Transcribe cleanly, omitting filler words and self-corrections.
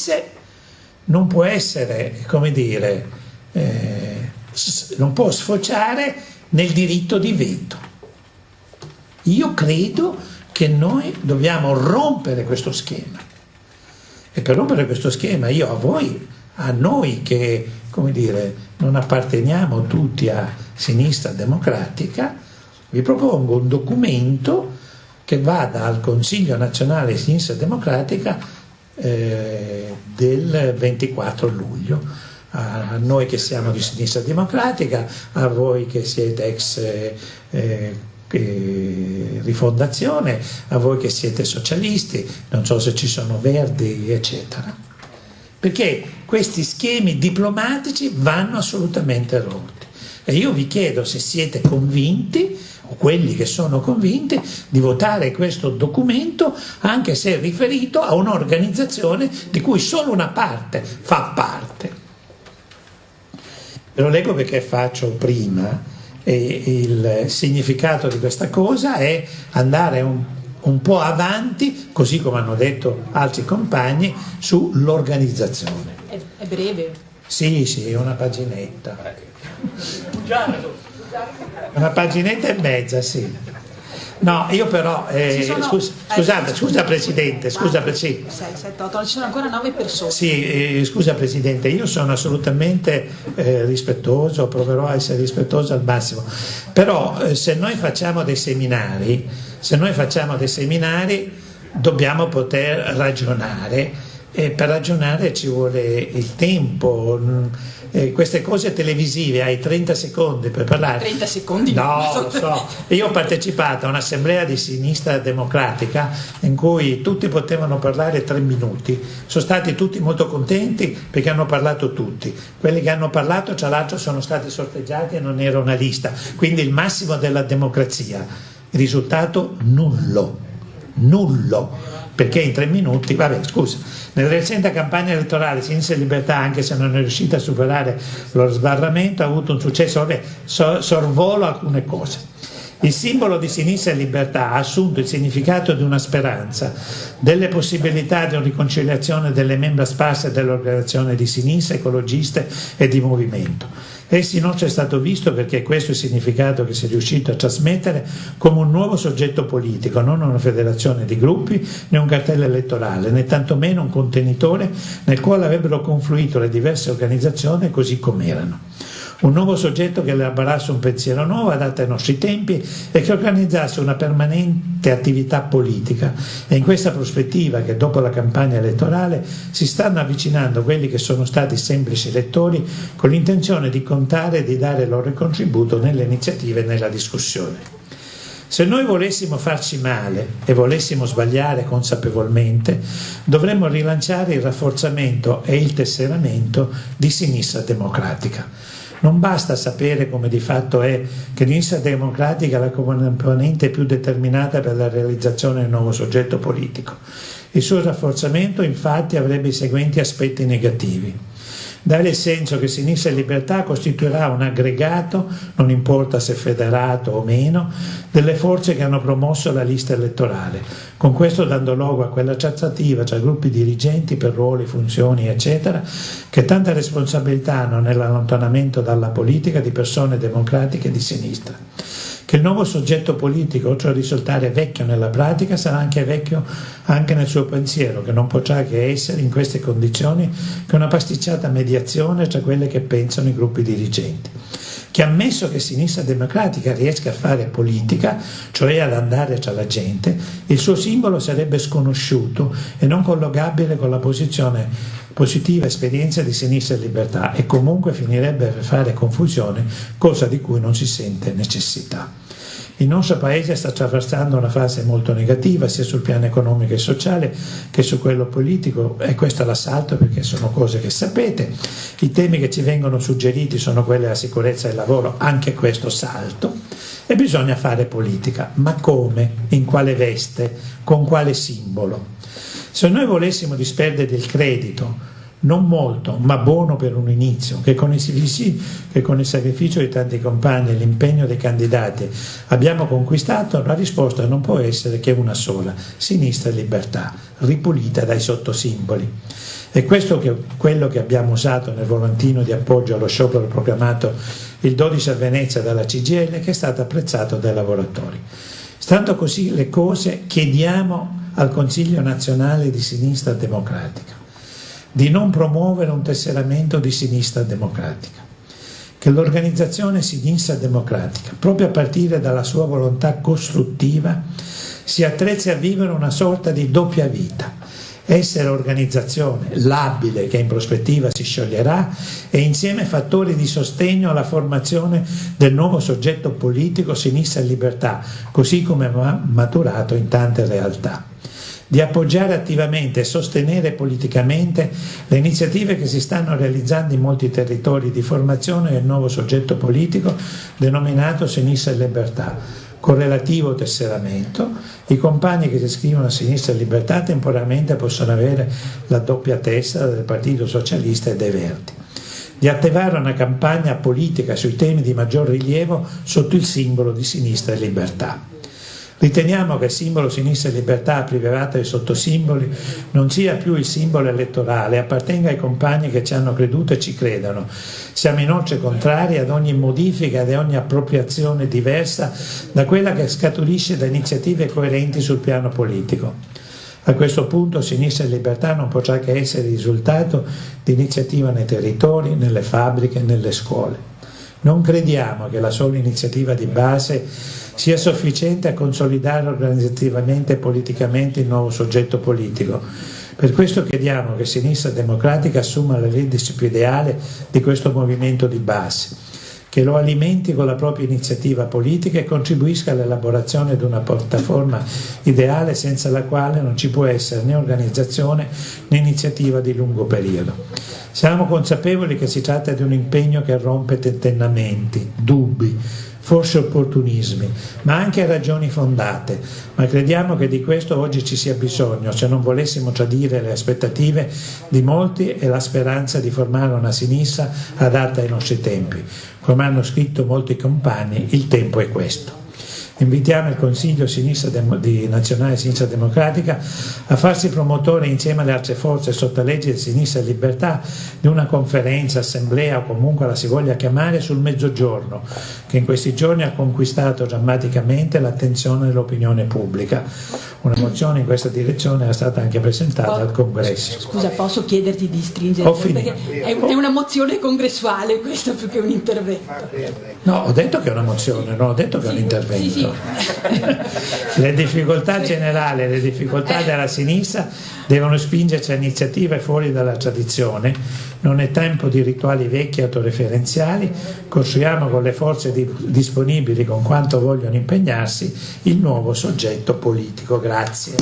interesse non può essere, come dire, non può sfociare nel diritto di veto. Io credo che noi dobbiamo rompere questo schema, e per rompere questo schema io a noi che, come dire, non apparteniamo tutti a Sinistra Democratica, vi propongo un documento che vada al Consiglio Nazionale di Sinistra Democratica del 24 luglio, a noi che siamo di Sinistra Democratica, a voi che siete ex Rifondazione, a voi che siete socialisti, non so se ci sono verdi, eccetera. Perché questi schemi diplomatici vanno assolutamente rotti. E io vi chiedo se siete convinti, o quelli che sono convinti, di votare questo documento, anche se è riferito a un'organizzazione di cui solo una parte fa parte. Ve lo leggo perché faccio prima, e il significato di questa cosa è andare un po' avanti, così come hanno detto altri compagni, sull'organizzazione. È breve? Sì, è una paginetta. Una paginetta e mezza, sì. No, io però, scusa Presidente, scusa, sì. 6, 7, 8, ci sono ancora 9 persone. Sì, scusa Presidente, io sono assolutamente rispettoso, proverò a essere rispettoso al massimo, però se noi facciamo dei seminari, dobbiamo poter ragionare, e per ragionare ci vuole il tempo. Queste cose televisive hai 30 secondi per parlare. 30 secondi? No, lo so. Io ho partecipato a un'assemblea di Sinistra Democratica in cui tutti potevano parlare 3 minuti. Sono stati tutti molto contenti perché hanno parlato tutti. Quelli che hanno parlato, tra l'altro, sono stati sorteggiati e non era una lista. Quindi il massimo della democrazia. Il risultato nullo. Perché in 3 minuti, vabbè, scusa, nella recente campagna elettorale Sinistra e Libertà, anche se non è riuscita a superare lo sbarramento, ha avuto un successo. Vabbè, sorvolo alcune cose. Il simbolo di Sinistra e Libertà ha assunto il significato di una speranza, delle possibilità di una riconciliazione delle membra sparse dell'organizzazione di sinistra, ecologiste e di movimento. Essi non c'è stato visto perché questo è il significato che si è riuscito a trasmettere come un nuovo soggetto politico, non una federazione di gruppi né un cartello elettorale, né tantomeno un contenitore nel quale avrebbero confluito le diverse organizzazioni così com'erano. Un nuovo soggetto che elaborasse un pensiero nuovo adatto ai nostri tempi e che organizzasse una permanente attività politica. E in questa prospettiva che dopo la campagna elettorale si stanno avvicinando quelli che sono stati semplici elettori con l'intenzione di contare e di dare il loro contributo nelle iniziative e nella discussione. Se noi volessimo farci male e volessimo sbagliare consapevolmente, dovremmo rilanciare il rafforzamento e il tesseramento di Sinistra Democratica. Non basta sapere, come di fatto è, che Sinistra Democratica è la componente più determinata per la realizzazione del nuovo soggetto politico. Il suo rafforzamento, infatti, avrebbe i seguenti aspetti negativi. Dare il senso che Sinistra e Libertà costituirà un aggregato, non importa se federato o meno, delle forze che hanno promosso la lista elettorale, con questo dando luogo a quella trattativa tra gruppi dirigenti per ruoli, funzioni, eccetera, che tanta responsabilità hanno nell'allontanamento dalla politica di persone democratiche di sinistra. Che il nuovo soggetto politico, oltre a risultare vecchio nella pratica, sarà anche vecchio anche nel suo pensiero, che non potrà che essere in queste condizioni che una pasticciata mediazione tra quelle che pensano i gruppi dirigenti. Che ammesso che Sinistra Democratica riesca a fare politica, cioè ad andare tra la gente, il suo simbolo sarebbe sconosciuto e non collocabile con la positiva esperienza di Sinistra e Libertà e comunque finirebbe per fare confusione, cosa di cui non si sente necessità. Il nostro Paese sta attraversando una fase molto negativa sia sul piano economico e sociale che su quello politico, e questo l'assalto perché sono cose che sapete. I temi che ci vengono suggeriti sono quelli della sicurezza del lavoro, anche questo salto, e bisogna fare politica. Ma come? In quale veste? Con quale simbolo? Se noi volessimo disperdere il credito, non molto, ma buono per un inizio, che con il sacrificio di tanti compagni e l'impegno dei candidati abbiamo conquistato, la risposta non può essere che una sola: Sinistra e Libertà, ripulita dai sottosimboli. E questo è quello che abbiamo usato nel volantino di appoggio allo sciopero proclamato il 12 a Venezia dalla CGIL, che è stato apprezzato dai lavoratori. Stando così le cose, chiediamo al Consiglio nazionale di Sinistra Democratica di non promuovere un tesseramento di Sinistra Democratica, che l'organizzazione Sinistra Democratica, proprio a partire dalla sua volontà costruttiva, si attrezzi a vivere una sorta di doppia vita: essere organizzazione labile che in prospettiva si scioglierà e insieme fattori di sostegno alla formazione del nuovo soggetto politico Sinistra e Libertà, così come maturato in tante realtà. Di appoggiare attivamente e sostenere politicamente le iniziative che si stanno realizzando in molti territori di formazione del nuovo soggetto politico denominato Sinistra e Libertà, con relativo tesseramento. I compagni che si iscrivono a Sinistra e Libertà temporaneamente possono avere la doppia tessera del Partito Socialista e dei Verdi. Di attivare una campagna politica sui temi di maggior rilievo sotto il simbolo di Sinistra e Libertà. Riteniamo che il simbolo Sinistra e Libertà, privato di sottosimboli, non sia più il simbolo elettorale, appartenga ai compagni che ci hanno creduto e ci credono. Siamo inoltre contrari ad ogni modifica ed ogni appropriazione diversa da quella che scaturisce da iniziative coerenti sul piano politico. A questo punto Sinistra e Libertà non potrà che essere il risultato di iniziativa nei territori, nelle fabbriche, nelle scuole. Non crediamo che la sola iniziativa di base sia sufficiente a consolidare organizzativamente e politicamente il nuovo soggetto politico. Per questo chiediamo che Sinistra Democratica assuma la leadership ideale di questo movimento di base, che lo alimenti con la propria iniziativa politica e contribuisca all'elaborazione di una piattaforma ideale senza la quale non ci può essere né organizzazione né iniziativa di lungo periodo. Siamo consapevoli che si tratta di un impegno che rompe tentennamenti, dubbi, forse opportunismi, ma anche ragioni fondate, ma crediamo che di questo oggi ci sia bisogno se non volessimo tradire le aspettative di molti e la speranza di formare una sinistra adatta ai nostri tempi. Come hanno scritto molti compagni, il tempo è questo. Invitiamo il Consiglio Nazionale Sinistra Democratica a farsi promotore insieme alle altre forze sotto legge di Sinistra e Libertà di una conferenza, assemblea o comunque la si voglia chiamare sul Mezzogiorno, che in questi giorni ha conquistato drammaticamente l'attenzione dell'opinione pubblica. Una mozione in questa direzione è stata anche presentata al Congresso. Scusa, posso chiederti di stringere? Perché è una mozione congressuale questa più che un intervento. No, ho detto che è una mozione, non ho detto che è un intervento. Sì. Le difficoltà generali, le difficoltà della sinistra devono spingerci a iniziative fuori dalla tradizione. Non è tempo di rituali vecchi autoreferenziali. Costruiamo con le forze disponibili, con quanto vogliono impegnarsi, il nuovo soggetto politico. Grazie.